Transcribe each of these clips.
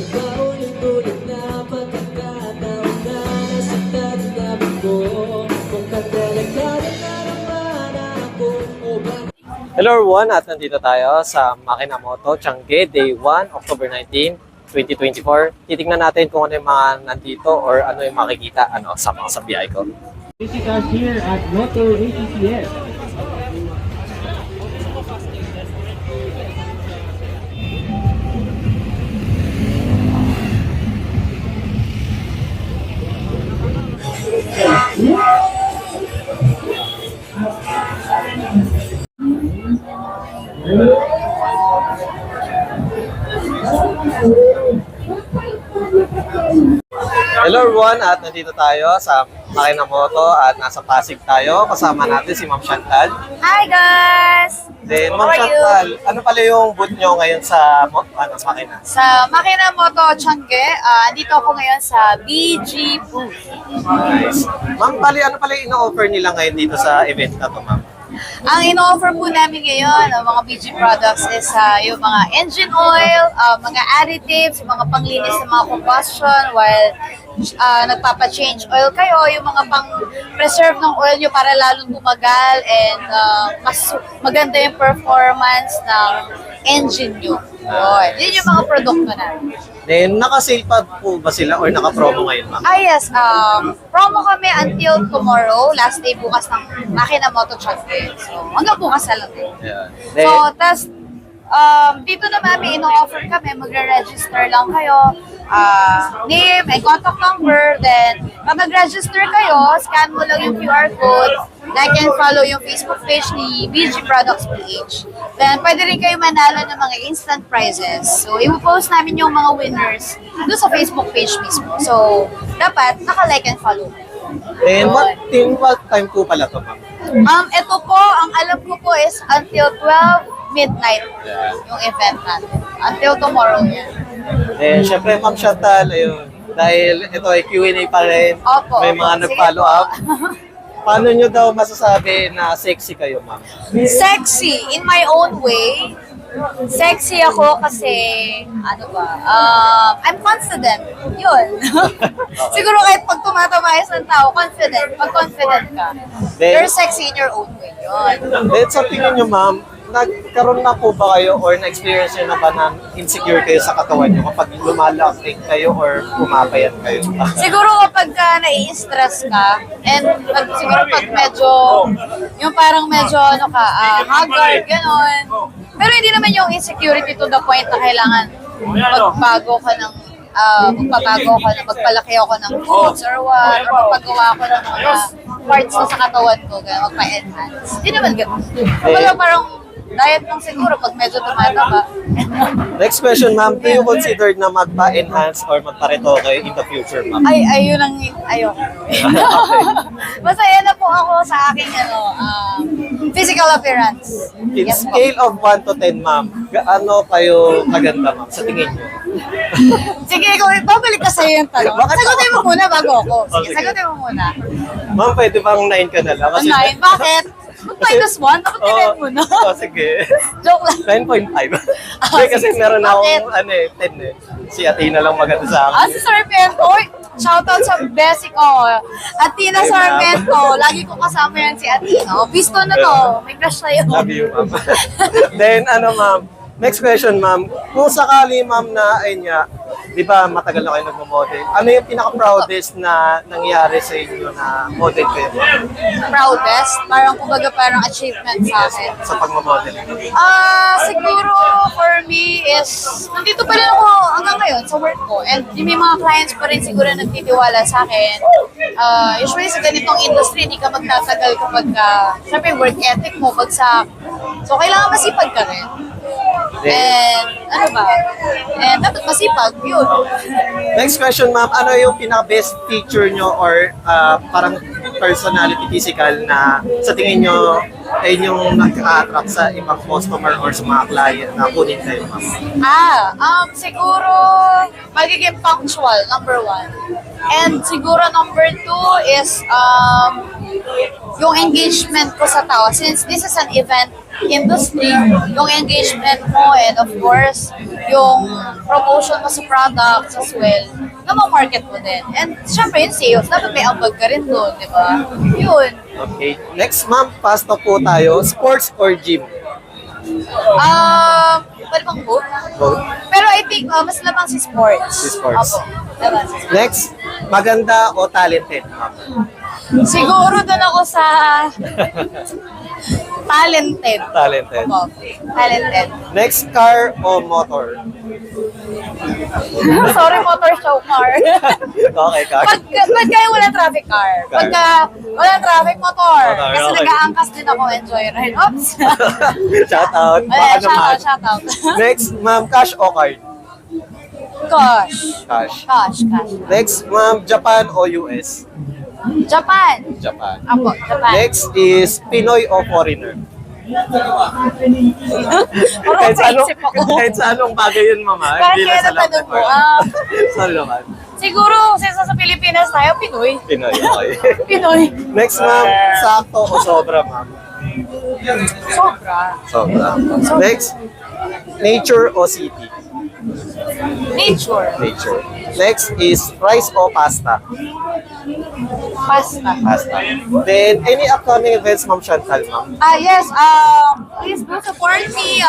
paulit-ulit na pagkakataon na nasaktan ang damang ko. Kung kadalagdagan na naman ako o bakit. Hello everyone, at nandito tayo sa Makinamoto, Changi, Day 1, October 19, 2024. Titingnan natin kung ano yung mga nandito or ano yung makikita sa mga sa biyahe ko. Visit us here at Moto ATCS. Hello everyone, at nandito tayo sa Makinamoto at nasa Pasig tayo. Kasama natin si Ma'am Chantal. Hi guys! Then How Ma'am are you? Chantal, ano pala yung booth nyo ngayon sa Makina? Sa Makinamoto Changi, andito ako ngayon sa BG booth. Nice. Ma'am, ano pala yung ino-offer nila ngayon dito sa event na to, Ma'am? Ang ino-offer po namin ngayon, ang mga BG products is yung mga engine oil, mga additives, yung mga panglinis ng mga combustion while nagpapa-change oil kayo, yung mga pang-preserve ng oil nyo para lalong tumagal and mas maganda yung performance ng engine nyo. Yun yung mga produkto namin. Then, naka-sale pa po ba sila or naka-promo ngayon, Ma'am? Yes, promo kami until tomorrow, last day bukas ng Makinamoto Changi. So, hanggang bukas na lang din. Yeah. So, tas dito naman may ino-offer kami, magre-register lang kayo, name and contact number, then pag mag-register kayo, scan mo lang yung QR code, like and follow yung Facebook page ni BG Products PH. Then pwede rin kayo manalo ng mga instant prizes. So, i-post namin yung mga winners doon sa Facebook page mismo. So, dapat naka-like and follow. And what time po pala to, Ma'am? Ito po, ang alam ko po is until 12 midnight yung event natin. Until tomorrow yan. Eh, syempre, Ma'am Chantal, ayun, dahil ito ay Q&A pa rin, Opo, may opo. mga Sige nag-follow po. up. Paano nyo daw masasabi na sexy kayo, Ma'am? Sexy in my own way. Sexy ako kasi, I'm confident. Yun. Siguro kahit pag tumatamayas ng tao, confident. Pag confident ka, Then- you're sexy in your own way. Yun. Then, sa tingin nyo, Ma'am, nagkaroon na po ba kayo or na-experience nyo na ba na insecure kayo sa katawan nyo kapag lumalaki kayo or pumapayat kayo? Siguro kapag nai-stress ka, and siguro pag medyo, yung parang medyo haggard, gano'n. Pero hindi naman yung insecurity to the point na kailangan magbago ka ng magpalaki ako ng boobs or what, or magpagawa ko ng mga parts na sa katawan ko, gano'n, magpa-enhance. Hindi naman gano'n. Kumbaga parang diet lang siguro pag medyo tumataba. Next question, Ma'am, do you consider na magpa-enhance or magpa-retoke in the future, Ma'am? Ayun ang ayoko. Masaya na po ako sa aking physical appearance. In Yes po. scale of 1 to 10, Ma'am, gaano kayo kaganda, Ma'am, sa tingin nyo? Sige, babalik ka sa'yo yung tanong. Bakit Sagutin mo muna bago ako. Oh, Sige, sige. sagutin mo muna. Ma'am, pwede bang 9 ka na lang? Online, bakit? Mag-minus 1? Dapat Oo. mo na. Oh, sige. Joke lang. 9.5. Hindi, kasi sige. meron Bakit? akong 10 eh. Si Athena lang maganda sa akin. Si Sarmiento. Uy, shoutout sa besi ko. Athena Sarmiento. Lagi ko kasama yan si Athena. Pisto na to. May crush sa'yo. Love you, Ma'am. Then, Ma'am, next question, Ma'am. Kung sakali, Ma'am, na, ayun nga, di ba matagal na kayo nagmo-model, ano yung pinaka-proudest na nangyari sa inyo na model kayo, Ma'am, Proudest. Parang achievement sa akin. sa pagmo-model? Siguro for me is, nandito pa rin ako hanggang ngayon sa work ko. And may mga clients pa rin siguro nagtitiwala sa akin. Usually sa ganitong industry, hindi ka magtatagal kapag, syempre work ethic mo, bagsak. So kailangan masipag ka rin. And dapat masipag, yun. Next question, Ma'am, ano yung pinaka-best feature nyo or parang personality, physical na sa tingin nyo ay yung nag-attract sa ibang customer or sa mga client na kunin kayo, Ma'am? Siguro magiging punctual, number 1. And siguro number 2 is yung engagement ko sa tao. Since this is an event industry, yung engagement mo, and of course, yung promotion mo sa products as well, na market mo din. And syempre, yung sales, dapat may ambag ka rin doon, di ba? Yun. Okay. Next, ma'am, pasto po tayo. Sports or gym? Pwede bang both? Both. Pero I think, mas labang si sports. Si sports. Opo, labang si sports. Next, maganda o talented, ma'am? Siguro doon ako sa talented. Talented. Opo, talented. Next, car o motor? Sorry, motor show car. Okay, car. Pagka walang traffic car. Pagka walang traffic, motor. Motor, Kasi okay. nag-aangkas din ako, enjoy ride. Oops! Shout out. Baka naman. Shout out. Next, ma'am, cash o card? Cash. Cash. Cash. Next, ma'am, Japan o US? Japan. Japan. Ako, Japan. Next is Pinoy o foreigner? Parang sa isip ako. Kahit sa anong bagay yun, mama. Parang Hindi kaya lang sa natanong mo, love. Sorry naman. Siguro, since sa Pilipinas tayo, Pinoy. Pinoy, okay. Pinoy. Next, ma'am, sakto o sobra, ma'am? Sobra. Sobra. Next, nature o city? Nature. Nature. Next is rice o pasta? Pasta. Pasta. Then, any upcoming events, Ma'am Chantal, ma'am? Yes, please do support me.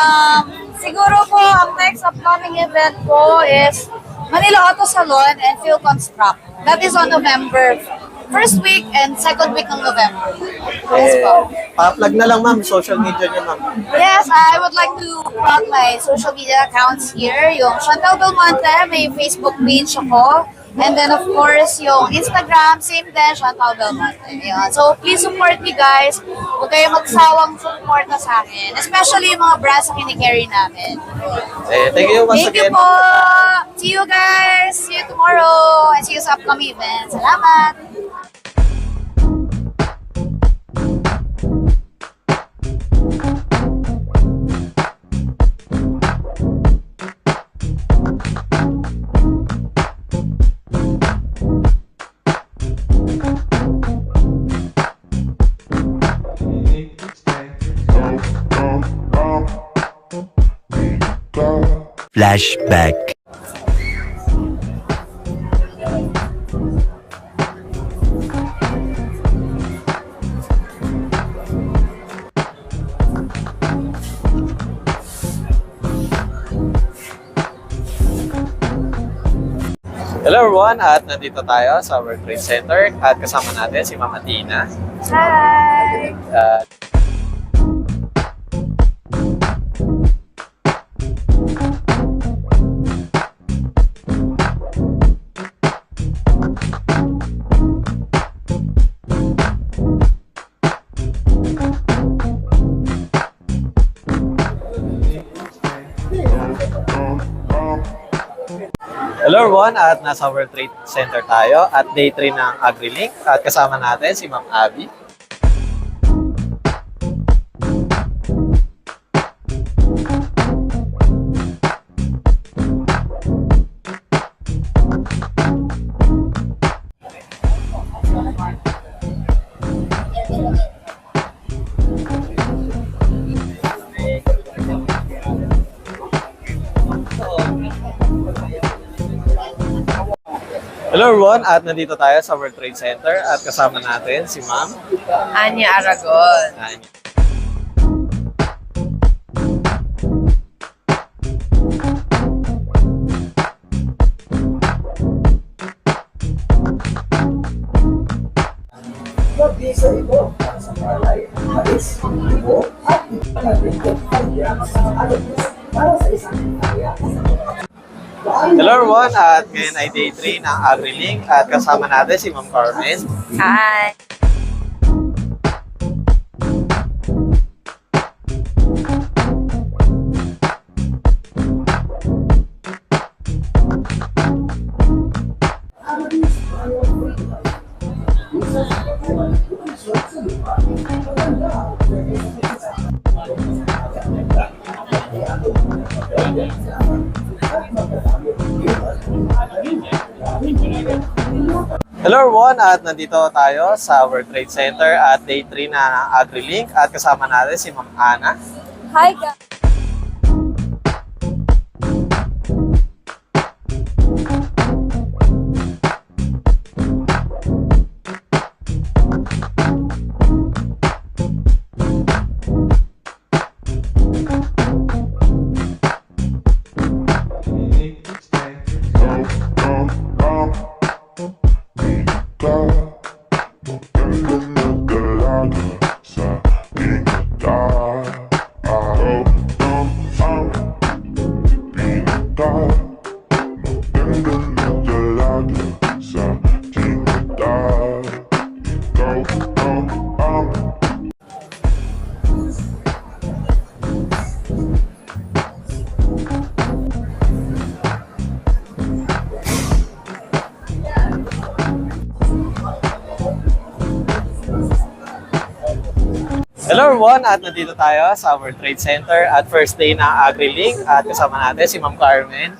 Siguro po, ang next upcoming event ko is Manila Auto Salon and Phil Construct. That is on November. First week and second week ng November. Yes po. Pa-plug na lang, ma'am. Social media niyo, ma'am. Yes, I would like to plug my social media accounts here. Yung Chantal Belmonte, may Facebook page ako. And then of course, yung Instagram, same din, Chantal Belmonte. Yun. So please support me guys. Huwag kayong magsawang suporta sa akin. Especially yung mga brands na kinikarry namin. Thank you once Thank you again. po! See you guys! See you tomorrow! And see you sa upcoming event. Salamat! Flashback. Hello everyone, at nandito tayo sa World Trade Center at kasama natin si Ma'am Athena. Hi! At hello everyone, at nasa World Trade Center tayo at day 3 ng AgriLink at kasama natin si Ma'am Abby. Hello everyone, at nandito tayo sa World Trade Center at kasama natin si Ma'am Anya Aragon. Anya. Hello everyone, at ngayon ay day 3 ng AgriLink at kasama natin si Ma'am Carmen. Hi. Hello everyone, at nandito tayo sa World Trade Center at day 3 na ng AgriLink at kasama natin si Ma'am Ana. Hi guys! Hello everyone, at nandito tayo sa World Trade Center at first day ng AgriLink at kasama natin si Ma'am Carmen.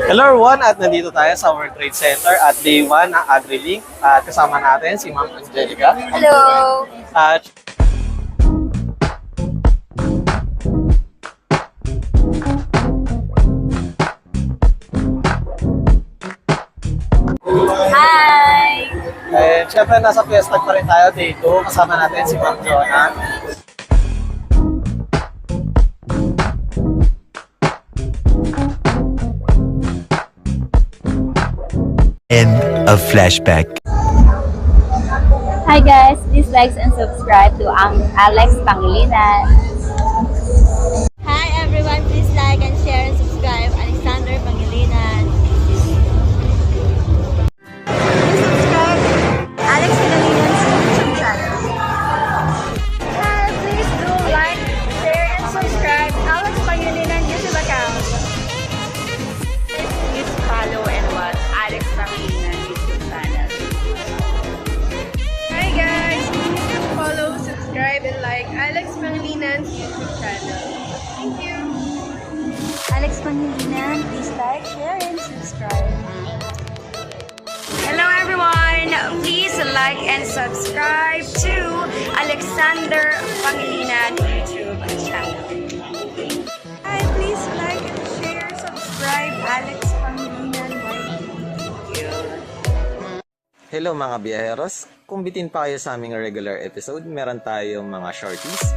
Hello everyone, at nandito tayo sa World Trade Center at day 1 ng AgriLink at kasama natin si Ma'am Angelica. Hello! At Hi! syempre nasa fiesta pa rin tayo day 2 kasama natin si Ma'am Jonah. End of flashback. Hi guys, please like and subscribe to Alex Pangilinan. Hi everyone, please like and share and subscribe Alexander Pangilinan. Subscribe Alex Pangilinan's YouTube channel. Hi, please do like, share and subscribe Alex Pangilinan YouTube account. Please follow and watch Alex Pangilinan YouTube channel. Hi guys! Please follow, subscribe, and like Alex Pangilinan's YouTube channel. Thank you! Alex Pangilinan, please like, share and subscribe. Hello everyone! Please like and subscribe to Alexander Pangilinan YouTube channel. Hi, please like and share, subscribe Alex Pangilinan YT. Thank you! Hello mga biyaheros! Kung bitin pa kayo sa aming regular episode, meron tayong mga shorties,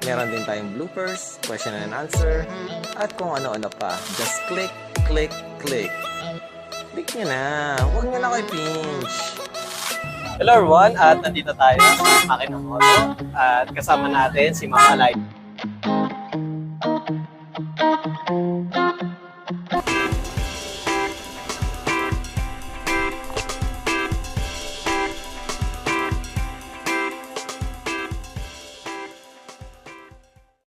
meron din tayong bloopers, question and answer, at kung ano-ano pa. Just click, click, click. Click nyo na! Huwag nyo na kayo pinch! Hello everyone, at nandito tayo sa Makina Moto at kasama natin si Ma'am Alay.